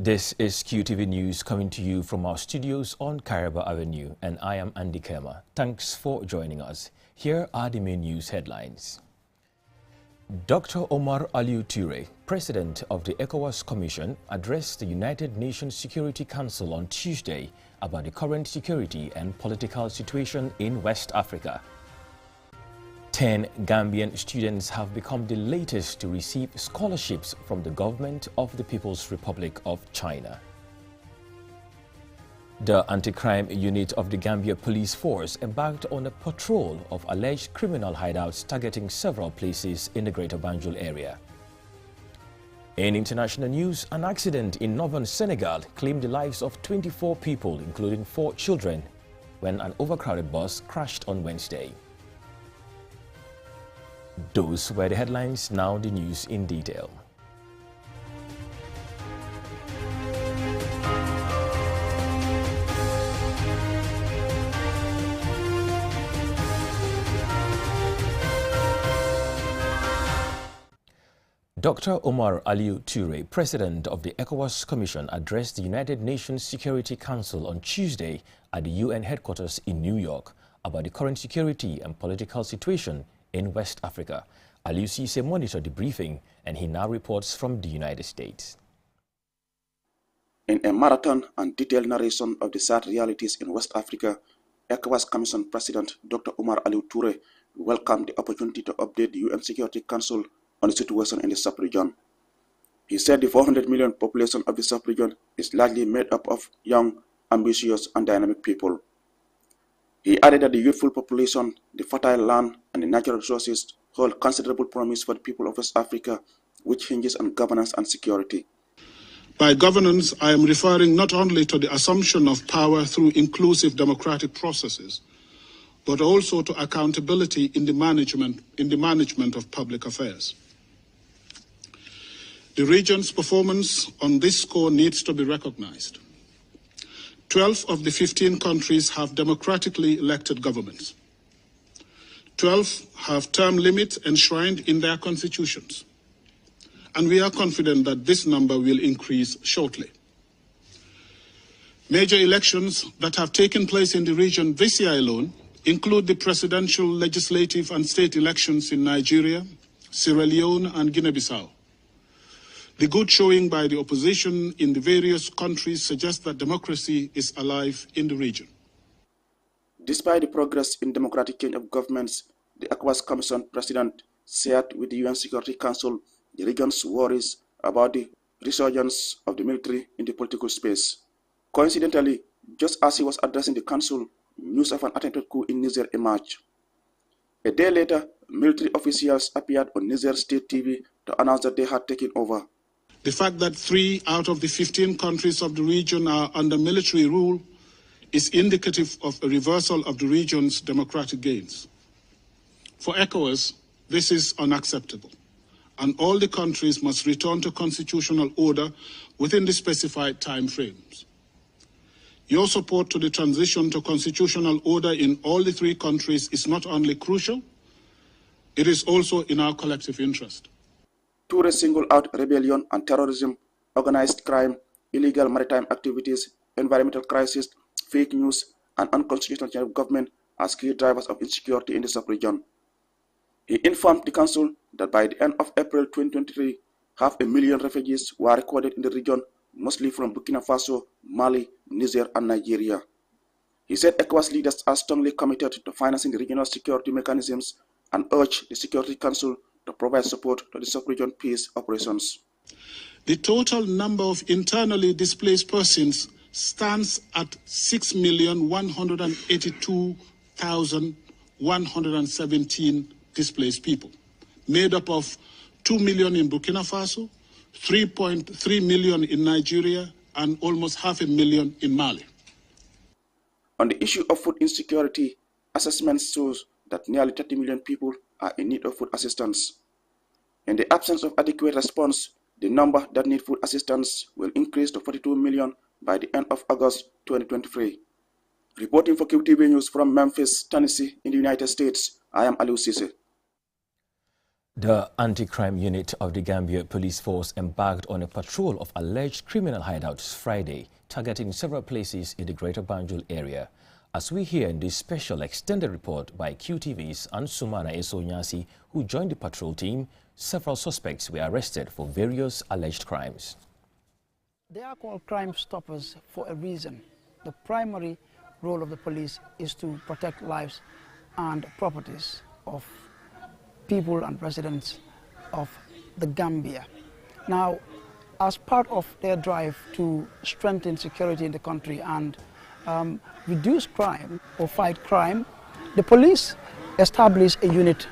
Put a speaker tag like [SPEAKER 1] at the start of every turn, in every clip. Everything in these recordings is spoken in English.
[SPEAKER 1] This is QTV News coming to you from our studios on Caraba Avenue, and I am Andy Kema. Thanks for joining us. Here are the main news headlines. Dr. Omar Alieu Toure, President of the ECOWAS Commission, addressed the United Nations Security Council on Tuesday about the current security and political situation in West Africa. 10 Gambian students have become the latest to receive scholarships from the government of the People's Republic of China. The anti-crime unit of the Gambia Police Force embarked on a patrol of alleged criminal hideouts targeting several places in the Greater Banjul area. In international news, an accident in northern Senegal claimed the lives of 24 people, including 4 children, when an overcrowded bus crashed on Wednesday. Those were the headlines, now the news in detail. Dr. Omar Alieu Toure, President of the ECOWAS Commission, addressed the United Nations Security Council on Tuesday at the UN headquarters in New York about the current security and political situation in West Africa. Alieu Cisse monitored the briefing, and he now reports from the United States.
[SPEAKER 2] In a marathon and detailed narration of the sad realities in West Africa, ECOWAS Commission President Dr. Omar Alieu Toure welcomed the opportunity to update the UN Security Council on the situation in the sub-region. He said the 400 million population of the sub-region is largely made up of young, ambitious, and dynamic people. He added that the youthful population, the fertile land, and the natural resources hold considerable promise for the people of West Africa, which hinges on governance and security.
[SPEAKER 3] By governance, I am referring not only to the assumption of power through inclusive democratic processes, but also to accountability in the management of public affairs. The region's performance on this score needs to be recognized. 12 of the 15 countries have democratically elected governments. 12 have term limits enshrined in their constitutions. And we are confident that this number will increase shortly. Major elections that have taken place in the region this year alone include the presidential, legislative, and state elections in Nigeria, Sierra Leone, and Guinea-Bissau. The good showing by the opposition in the various countries suggests that democracy is alive in the region.
[SPEAKER 2] Despite the progress in democratic change of governments, the ECOWAS Commission President shared with the UN Security Council the region's worries about the resurgence of the military in the political space. Coincidentally, just as he was addressing the Council, news of an attempted coup in Niger emerged. A day later, military officials appeared on Niger State TV to announce that they had taken over.
[SPEAKER 3] The fact that 3 out of the 15 countries of the region are under military rule is indicative of a reversal of the region's democratic gains. For ECOWAS, this is unacceptable, and all the countries must return to constitutional order within the specified time frames. Your support to the transition to constitutional order in all the 3 countries is not only crucial, it is also in our collective interest.
[SPEAKER 2] Toure singled out rebellion and terrorism, organized crime, illegal maritime activities, environmental crisis, fake news, and unconstitutional change of government as key drivers of insecurity in the sub-region. He informed the Council that by the end of April 2023, 500,000 refugees were recorded in the region, mostly from Burkina Faso, Mali, Niger, and Nigeria. He said ECOWAS leaders are strongly committed to financing the regional security mechanisms and urged the Security Council to provide support to the sub-region peace operations.
[SPEAKER 3] The total number of internally displaced persons stands at 6,182,117 displaced people, made up of 2 million in Burkina Faso, 3.3 million in Nigeria, and almost 500,000 in Mali.
[SPEAKER 2] On the issue of food insecurity, assessments shows that nearly 30 million people are in need of food assistance. In the absence of adequate response, the number that need food assistance will increase to 42 million by the end of August 2023. Reporting for QTV News from Memphis, Tennessee in the United States, I am Alieu Cisse.
[SPEAKER 1] The anti-crime unit of the Gambia Police Force embarked on a patrol of alleged criminal hideouts Friday, targeting several places in the Greater Banjul area. As we hear in this special extended report by QTV's Ansumana Esonyasi, who joined the patrol team, several suspects were arrested for various alleged crimes.
[SPEAKER 4] They are called crime stoppers for a reason. The primary role of the police is to protect lives and properties of people and residents of the Gambia. Now, as part of their drive to strengthen security in the country and reduce crime or fight crime, the police established a unit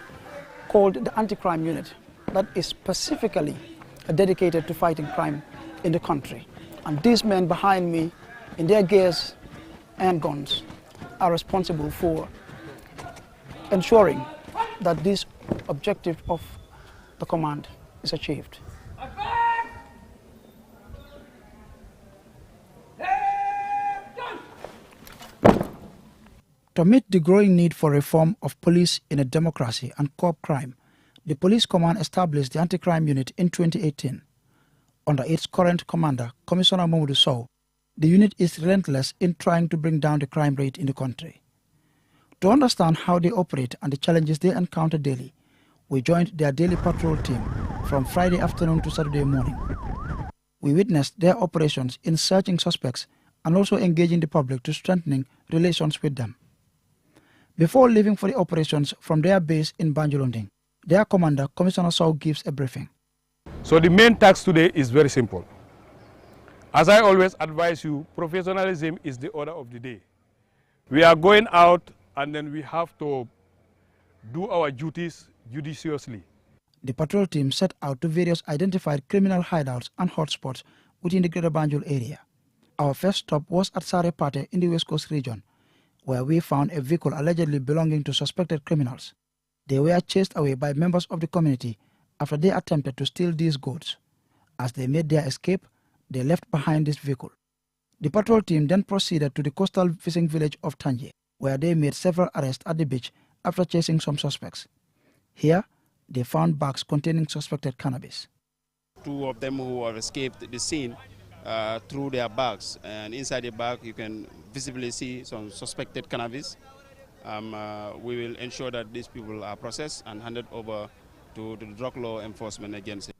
[SPEAKER 4] called the Anti-Crime Unit that is specifically dedicated to fighting crime in the country. And these men behind me, in their gears and guns, are responsible for ensuring that this objective of the command is achieved. To meet the growing need for reform of police in a democracy and curb crime, the police command established the Anti-Crime Unit in 2018. Under its current commander, Commissioner Mamadou Sow, the unit is relentless in trying to bring down the crime rate in the country. To understand how they operate and the challenges they encounter daily, we joined their daily patrol team from Friday afternoon to Saturday morning. We witnessed their operations in searching suspects and also engaging the public to strengthening relations with them. Before leaving for the operations from their base in Banjulunding, their commander, Commissioner Sow, gives a briefing.
[SPEAKER 5] So the main task today is very simple. As I always advise you, professionalism is the order of the day. We are going out and then we have to do our duties judiciously.
[SPEAKER 4] The patrol team set out to various identified criminal hideouts and hotspots within the Greater Banjul area. Our first stop was at Sarepate in the West Coast region, where we found a vehicle allegedly belonging to suspected criminals. They were chased away by members of the community after they attempted to steal these goods. As they made their escape, they left behind this vehicle. The patrol team then proceeded to the coastal fishing village of Tanje, where they made several arrests at the beach after chasing some suspects. Here, they found bags containing suspected cannabis.
[SPEAKER 6] Two of them who have escaped the scene threw their bags, and inside the bag you can visibly see some suspected cannabis. We will ensure that these people are processed and handed over to the drug law enforcement agency.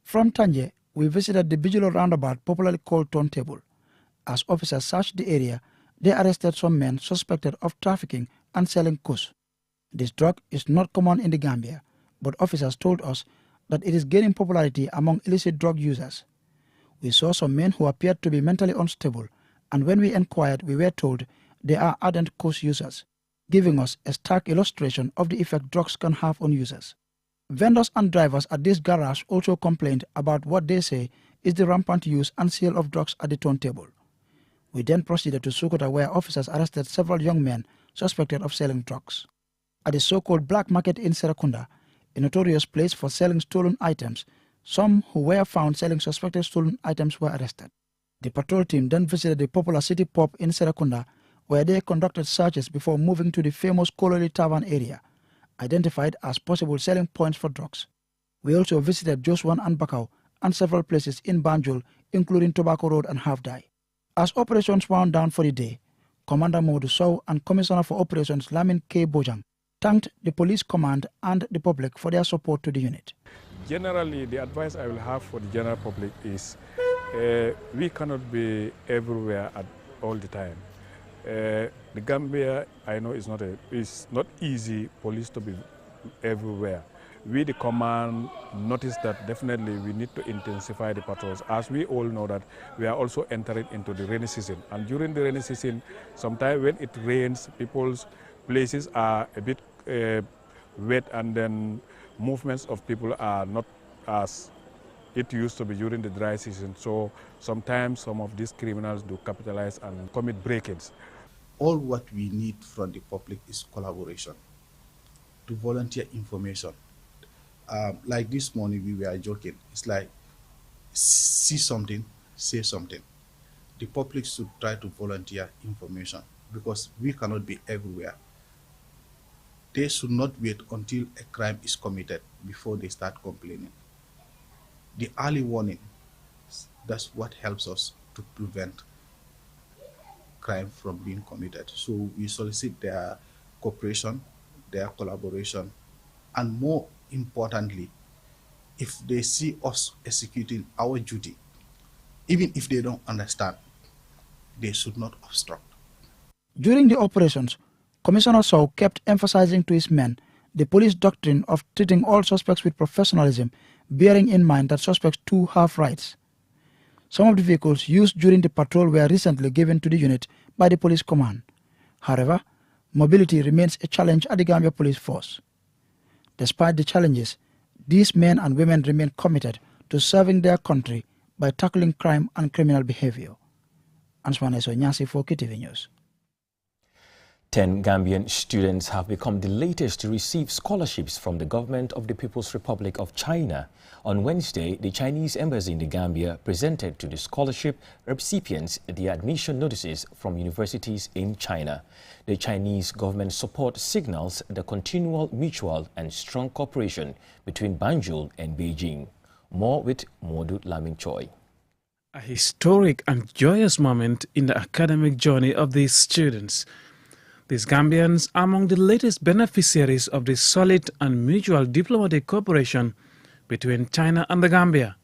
[SPEAKER 4] From Tanje, we visited the Bigelow roundabout, popularly called Turntable. As officers searched the area, they arrested some men suspected of trafficking and selling kush. This drug is not common in the Gambia, but officers told us that it is gaining popularity among illicit drug users. We saw some men who appeared to be mentally unstable, and when we inquired, we were told they are ardent kush users, giving us a stark illustration of the effect drugs can have on users. Vendors and drivers at this garage also complained about what they say is the rampant use and sale of drugs at the Turntable. We then proceeded to Sokoto, where officers arrested several young men suspected of selling drugs. At the so-called black market in Serakunda, a notorious place for selling stolen items, some who were found selling suspected stolen items were arrested. The patrol team then visited the popular city pub in Serakunda, where they conducted searches before moving to the famous Kololi Tavern area, identified as possible selling points for drugs. We also visited Joswan and Bakau and several places in Banjul, including Tobacco Road and Halfdai. As operations wound down for the day, Commander Mamadou Sow and Commissioner for Operations Lamin K. Bojang thanked the police command and the public for their support to the unit.
[SPEAKER 5] Generally, the advice I will have for the general public is we cannot be everywhere at all the time. The Gambia, I know it's not easy police to be everywhere. We, the command, noticed that definitely we need to intensify the patrols, as we all know that we are also entering into the rainy season. And during the rainy season, sometimes when it rains, people's places are a bit wet, and then movements of people are not as it used to be during the dry season. So sometimes some of these criminals do capitalize and commit break-ins.
[SPEAKER 7] All what we need from the public is collaboration, to volunteer information. Like this morning, we were joking. It's like, see something, say something. The public should try to volunteer information, because we cannot be everywhere. they should not wait until a crime is committed before they start complaining. The early warning, that's what helps us to prevent crime from being committed. So we solicit their cooperation, their collaboration, and more importantly, if they see us executing our duty, even if they don't understand, they should not obstruct.
[SPEAKER 4] During the operations, Commissioner Sow kept emphasizing to his men the police doctrine of treating all suspects with professionalism, bearing in mind that suspects too have rights. Some of the vehicles used during the patrol were recently given to the unit by the police command. However, mobility remains a challenge at the Gambia Police Force. Despite the challenges, these men and women remain committed to serving their country by tackling crime and criminal behavior. Answane Sonyasi for KTV News.
[SPEAKER 1] 10 Gambian students have become the latest to receive scholarships from the government of the People's Republic of China. On Wednesday, the Chinese embassy in the Gambia presented to the scholarship recipients the admission notices from universities in China. The Chinese government support signals the continual mutual and strong cooperation between Banjul and Beijing. More with Modu Laming Choi.
[SPEAKER 8] A historic and joyous moment in the academic journey of these students. These Gambians are among the latest beneficiaries of this solid and mutual diplomatic cooperation between China and the Gambia.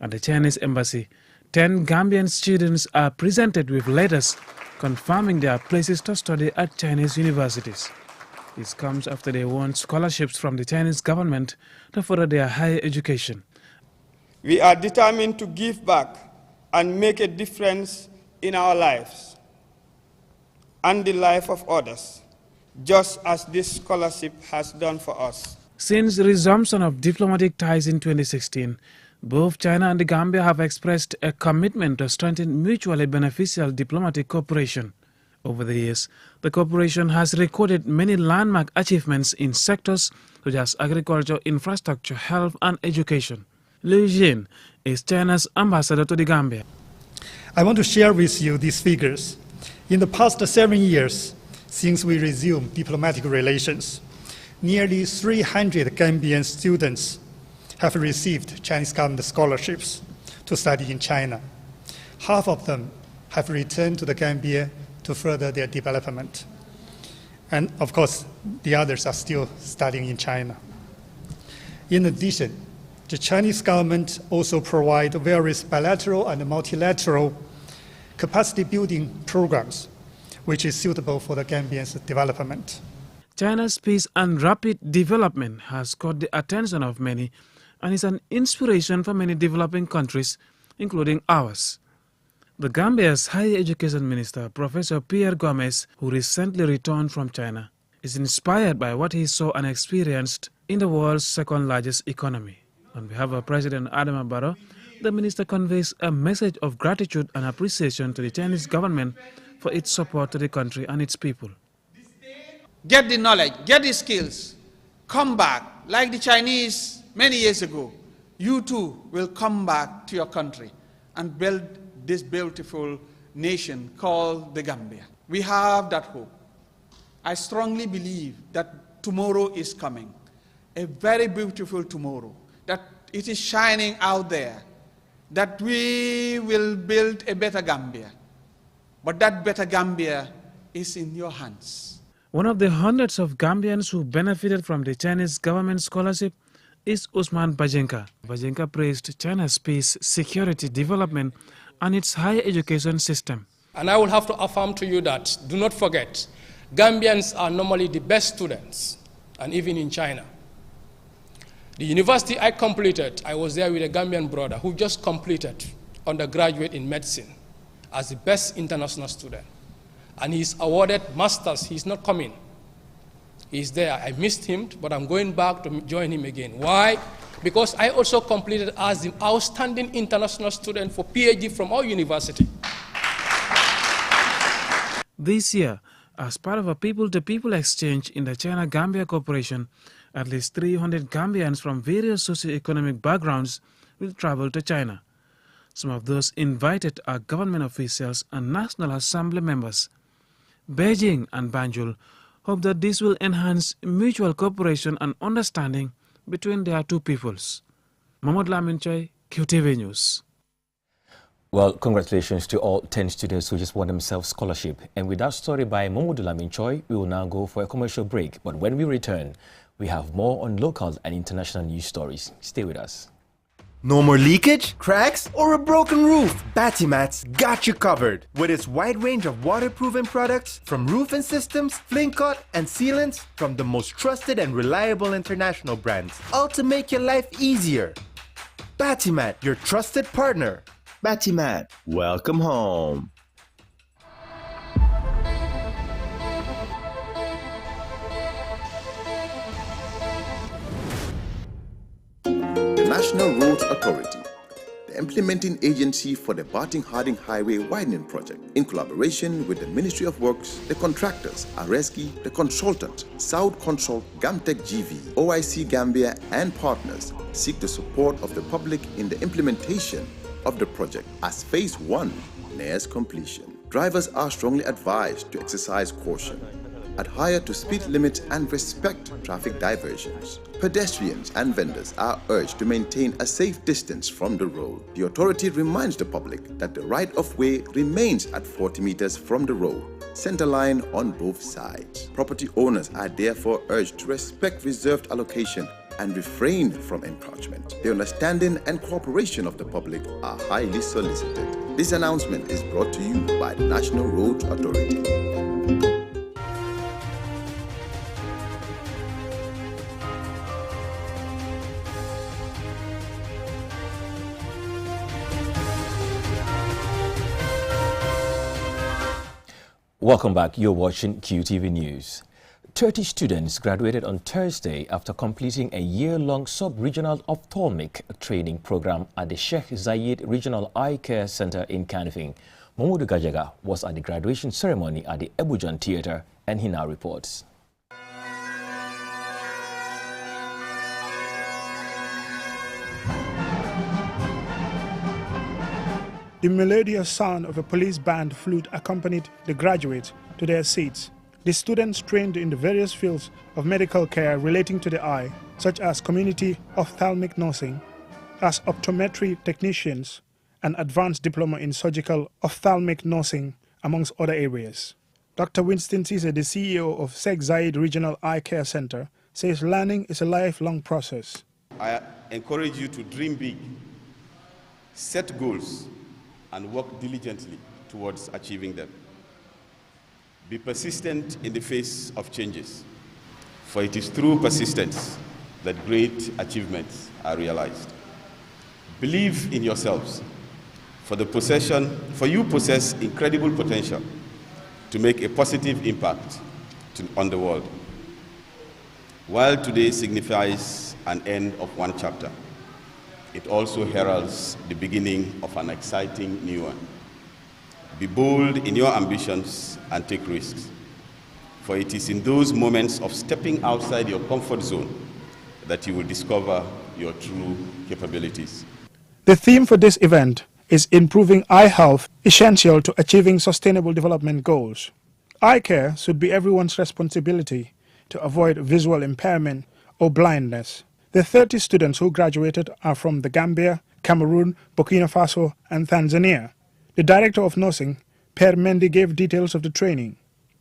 [SPEAKER 8] At the Chinese embassy, 10 Gambian students are presented with letters confirming their places to study at Chinese universities. This comes after they won scholarships from the Chinese government to further their higher education.
[SPEAKER 9] We are determined to give back and make a difference in our lives and the life of others, just as this scholarship has done for us.
[SPEAKER 8] Since the resumption of diplomatic ties in 2016, both China and the Gambia have expressed a commitment to strengthen mutually beneficial diplomatic cooperation. Over the years, the cooperation has recorded many landmark achievements in sectors such as agriculture, infrastructure, health and education. Liu Jin is China's ambassador to the Gambia.
[SPEAKER 10] I want to share with you these figures. In the past 7 years, since we resumed diplomatic relations, nearly 300 Gambian students have received Chinese government scholarships to study in China. Half of them have returned to the Gambia to further their development. And of course, the others are still studying in China. In addition, the Chinese government also provides various bilateral and multilateral capacity building programs, which is suitable for the Gambians' development.
[SPEAKER 8] China's peace and rapid development has caught the attention of many and is an inspiration for many developing countries, including ours. The Gambia's Higher Education Minister, Professor Pierre Gomez, who recently returned from China, is inspired by what he saw and experienced in the world's second largest economy. On behalf of President Adama Barrow, the minister conveys a message of gratitude and appreciation to the Chinese government for its support to the country and its people.
[SPEAKER 11] Get the knowledge, get the skills, come back. Like the Chinese many years ago, you too will come back to your country and build this beautiful nation called the Gambia. We have that hope. I strongly believe that tomorrow is coming, a very beautiful tomorrow, that it is shining out there, that we will build a better Gambia. But that better Gambia is in your hands.
[SPEAKER 8] One of the hundreds of Gambians who benefited from the Chinese government scholarship is Usman Bajenka. Bajenka praised China's peace, security, development, and its higher education system.
[SPEAKER 12] And I will have to affirm to you that, do not forget, Gambians are normally the best students, and even in China. The university I completed, I was there with a Gambian brother who just completed undergraduate in medicine as the best international student. And he's awarded masters. He's not coming. He's there. I missed him, but I'm going back to join him again. Why? Because I also completed as the outstanding international student for PhD from our university.
[SPEAKER 8] This year, as part of a people-to-people exchange in the China-Gambia cooperation, at least 300 Gambians from various socio-economic backgrounds will travel to China. Some of those invited are government officials and National Assembly members. Beijing and Banjul hope that this will enhance mutual cooperation and understanding between their two peoples. Mahmoud Lamin Choi, QTV News.
[SPEAKER 1] Well, congratulations to all 10 students who just won themselves scholarship. And with that story by Mahmoud Lamin Choi, we will now go for a commercial break. But when we return, we have more on local and international news stories. Stay with us.
[SPEAKER 13] No more leakage, cracks, or a broken roof? Batimat's got you covered. With its wide range of waterproofing products, from roofing systems, flame cut, and sealants, from the most trusted and reliable international brands, all to make your life easier. Batimat, your trusted partner. Batimat, welcome home.
[SPEAKER 14] The National Roads Authority, the implementing agency for the Barting-Harding Highway Widening Project, in collaboration with the Ministry of Works, the contractors, Areski, the consultant, South Consult, Gamtech GV, OIC Gambia, and partners, seek the support of the public in the implementation of the project as Phase 1 nears completion. Drivers are strongly advised to exercise caution, adhere to speed limits and respect traffic diversions. Pedestrians and vendors are urged to maintain a safe distance from the road. The authority reminds the public that the right-of-way remains at 40 meters from the road, center line on both sides. Property owners are therefore urged to respect reserved allocation and refrain from encroachment. The understanding and cooperation of the public are highly solicited. This announcement is brought to you by the National Roads Authority.
[SPEAKER 1] Welcome back. You're watching QTV News. 30 students graduated on Thursday after completing a year-long sub-regional ophthalmic training program at the Sheikh Zayed Regional Eye Care Center in Kanifing. Mamoudou Gajaga was at the graduation ceremony at the Ebujan Theatre, and he now reports.
[SPEAKER 15] The melodious sound of a police band flute accompanied the graduates to their seats. The students trained in the various fields of medical care relating to the eye, such as community ophthalmic nursing, as optometry technicians, and advanced diploma in surgical ophthalmic nursing, amongst other areas. Dr. Winston Cisse, the CEO of Sheikh Zayed Regional Eye Care Center, says learning is a lifelong process.
[SPEAKER 16] I encourage you to dream big, set goals, and work diligently towards achieving them. Be persistent in the face of changes, for it is through persistence that great achievements are realized. Believe in yourselves, for you possess incredible potential to make a positive impact on the world. While today signifies an end of one chapter, it also heralds the beginning of an exciting new one. Be bold in your ambitions and take risks, for it is in those moments of stepping outside your comfort zone that you will discover your true capabilities.
[SPEAKER 15] The theme for this event is improving eye health, essential to achieving sustainable development goals. Eye care should be everyone's responsibility to avoid visual impairment or blindness. The 30 students who graduated are from the Gambia, Cameroon, Burkina Faso, and Tanzania. The Director of Nursing, Per Mendy, gave details of the training.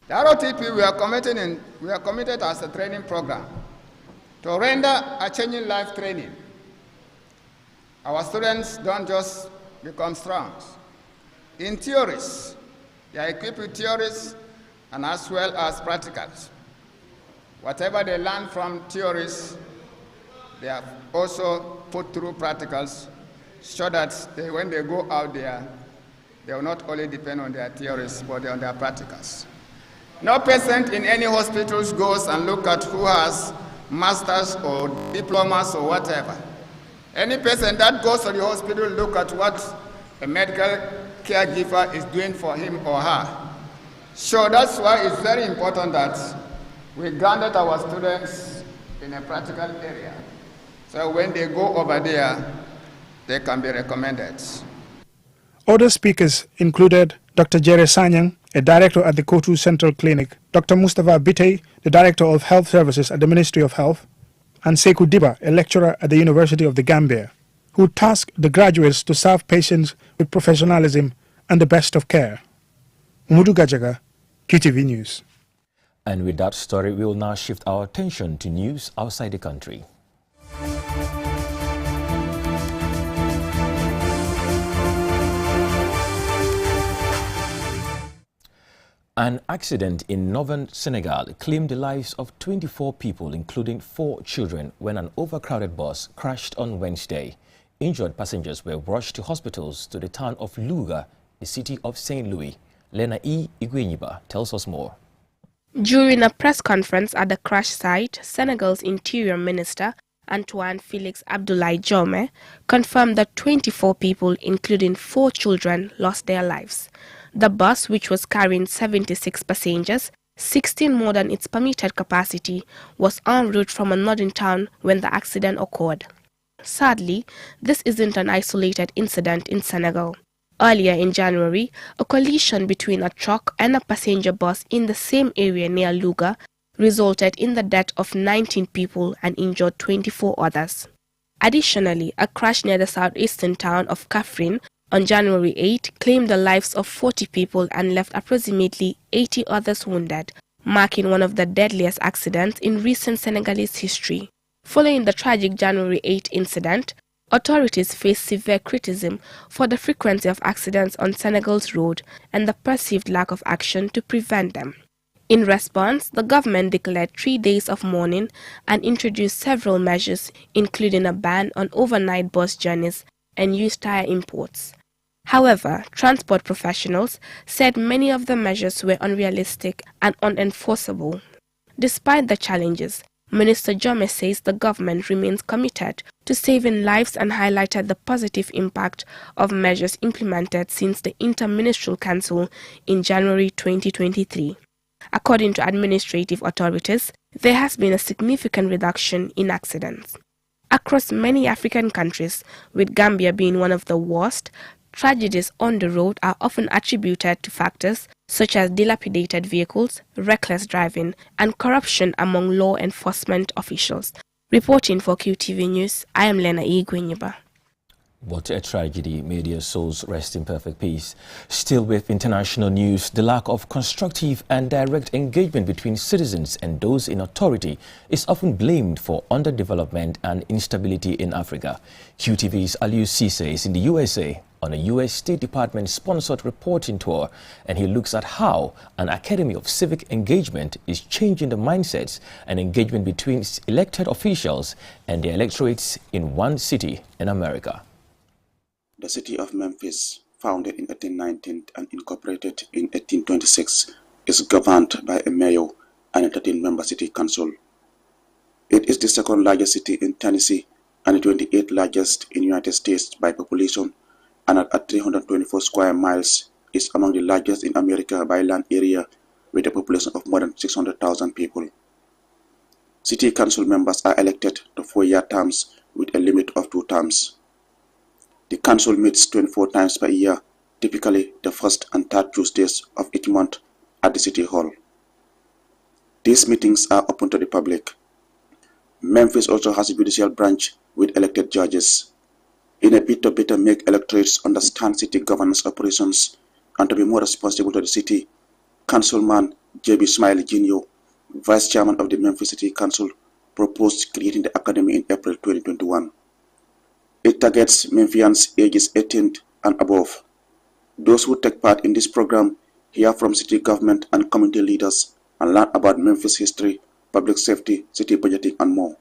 [SPEAKER 17] The ROTP, we are committed as a training program to render a changing life training. Our students don't just become strong. In theories, they are equipped with theories and as well as practicals. Whatever they learn from theories, they have also put through practicals so that when they go out there, they will not only depend on their theories, but on their practicals. No patient in any hospitals goes and look at who has masters or diplomas or whatever. Any patient that goes to the hospital look at what a medical caregiver is doing for him or her. So that's why it's very important that we grounded our students in a practical area. So when they go over there, they can be recommended.
[SPEAKER 15] Other speakers included Dr. Jere Sanyang, a director at the Kotu Central Clinic, Dr. Mustafa Bitey, the Director of Health Services at the Ministry of Health, and Sekou Diba, a lecturer at the University of the Gambia, who tasked the graduates to serve patients with professionalism and the best of care. Umudu Gajaga, QTV News.
[SPEAKER 1] And with that story, we will now shift our attention to news outside the country. An accident in northern Senegal claimed the lives of 24 people, including 4 children, when an overcrowded bus crashed on Wednesday. Injured passengers were rushed to hospitals to the town of Louga, the city of St. Louis. Lena E. Igwenyiba tells us more.
[SPEAKER 18] During a press conference at the crash site, Senegal's Interior Minister, Antoine Felix Abdoulaye Diome, confirmed that 24 people, including 4 children, lost their lives. The bus, which was carrying 76 passengers, 16 more than its permitted capacity, was en route from a northern town when the accident occurred. Sadly, this isn't an isolated incident in Senegal. Earlier in January, a collision between a truck and a passenger bus in the same area near Louga resulted in the death of 19 people and injured 24 others. Additionally, a crash near the southeastern town of Kaffrine on January 8 claimed the lives of 40 people and left approximately 80 others wounded, marking one of the deadliest accidents in recent Senegalese history. Following the tragic January 8 incident, authorities face severe criticism for the frequency of accidents on Senegal's road and the perceived lack of action to prevent them. In response, the government declared 3 days of mourning and introduced several measures, including a ban on overnight bus journeys and used tire imports. However, transport professionals said many of the measures were unrealistic and unenforceable. Despite the challenges, Minister Diome says the government remains committed to saving lives and highlighted the positive impact of measures implemented since the Interministerial Council in January 2023. According to administrative authorities, there has been a significant reduction in accidents. Across many African countries, with Gambia being one of the worst, tragedies on the road are often attributed to factors such as dilapidated vehicles, reckless driving, and corruption among law enforcement officials. Reporting for QTV News, I am Lena E. Gwenyiba.
[SPEAKER 1] What a tragedy. May their souls rest in perfect peace. Still with international news, the lack of constructive and direct engagement between citizens and those in authority is often blamed for underdevelopment and instability in Africa. QTV's Aliou Cisse is in the USA on a U.S. State Department-sponsored reporting tour, and he looks at how an Academy of Civic Engagement is changing the mindsets and engagement between elected officials and their electorates in one city in America.
[SPEAKER 2] The city of Memphis, founded in 1819 and incorporated in 1826, is governed by a mayor and a 13-member city council. It is the second largest city in Tennessee and the 28th largest in the United States by population, and at 324 square miles is among the largest in America by land area, with a population of more than 600,000 people. City council members are elected to 4-year terms with a limit of 2 terms. The council meets 24 times per year, typically the first and third Tuesdays of each month at the City Hall. These meetings are open to the public. Memphis also has a judicial branch with elected judges. In a bid to better make electorates understand city governance operations and to be more responsible to the city, Councilman J.B. Smiley Jr., Vice Chairman of the Memphis City Council, proposed creating the Academy in April 2021. It targets Memphians ages 18 and above. Those who take part in this program hear from city government and community leaders and learn about Memphis history, public safety, city budgeting, and more.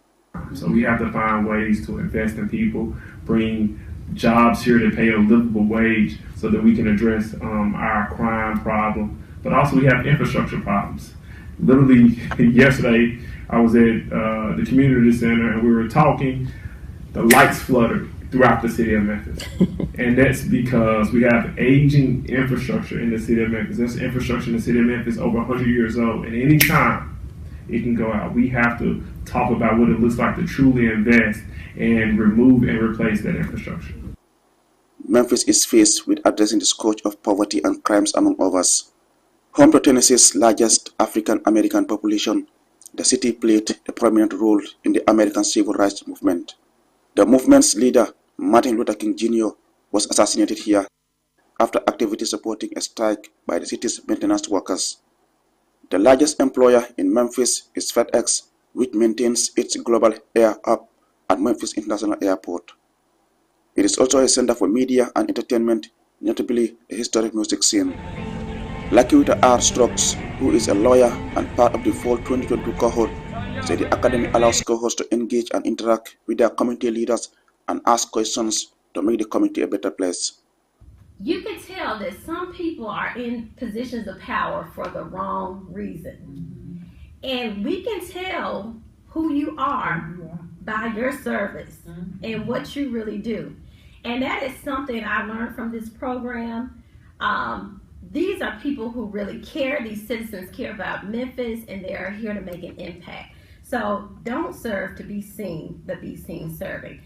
[SPEAKER 19] So we have to find ways to invest in people, bring jobs here to pay a livable wage so that we can address our crime problem. But also we have infrastructure problems. Literally yesterday I was at the community center and we were talking. The lights fluttered throughout the city of Memphis. And that's because we have aging infrastructure in the city of Memphis. There's infrastructure in the city of Memphis over 100 years old. And any time it can go out, we have to talk about what it looks like to truly invest and remove and replace that infrastructure.
[SPEAKER 2] Memphis is faced with addressing the scourge of poverty and crimes, among others. Home to Tennessee's largest African-American population, the city played a prominent role in the American Civil Rights Movement. The movement's leader, Martin Luther King Jr., was assassinated here after activities supporting a strike by the city's maintenance workers. The largest employer in Memphis is FedEx, which maintains its global air hub at Memphis International Airport. It is also a center for media and entertainment, notably a historic music scene. Lakiwita R. Strokes, who is a lawyer and part of the fall 2022 cohort, said the academy allows cohorts to engage and interact with their community leaders and ask questions to make the community a better place.
[SPEAKER 20] You can tell that some people are in positions of power for the wrong reason. And we can tell who you are by your service and what you really do. And that is something I learned from this program. These are people who really care. These citizens care about Memphis, and they are here to make an impact. So don't serve to be seen, but be seen serving.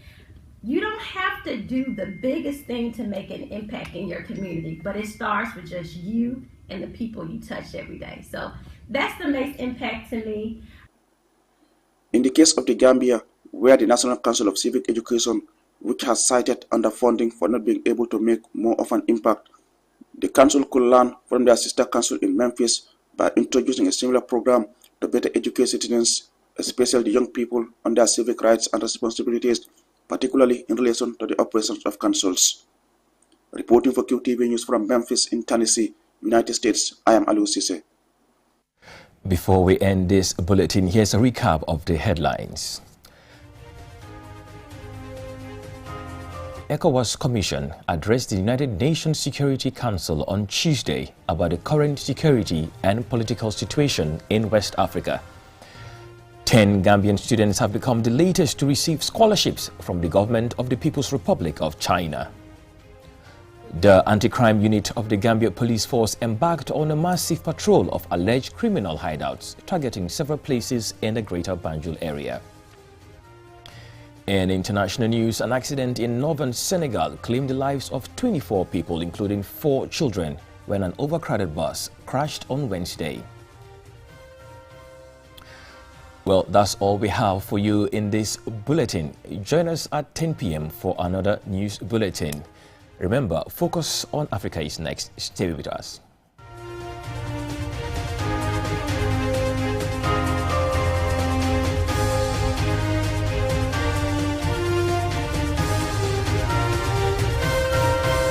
[SPEAKER 20] You don't have to do the biggest thing to make an impact in your community, but it starts with just you and the people you touch every day. So that's the most impact to me.
[SPEAKER 2] In the case of the Gambia, where the National Council of Civic Education, which has cited underfunding for not being able to make more of an impact, the council could learn from their sister council in Memphis by introducing a similar program to better educate citizens, especially the young people, on their civic rights and responsibilities, particularly in relation to the operations of councils. Reporting for QTV News from Memphis in Tennessee, United States, I am Alu Sise.
[SPEAKER 1] Before we end this bulletin, here's a recap of the headlines. ECOWAS Commission addressed the United Nations Security Council on Tuesday about the current security and political situation in West Africa. 10 Gambian students have become the latest to receive scholarships from the government of the People's Republic of China. The anti-crime unit of the Gambia Police Force embarked on a massive patrol of alleged criminal hideouts, targeting several places in the Greater Banjul area. In international news, an accident in northern Senegal claimed the lives of 24 people, including 4 children, when an overcrowded bus crashed on Wednesday. Well, that's all we have for you in this bulletin. Join us at 10 p.m. for another news bulletin. Remember, Focus on Africa is next. Stay with us.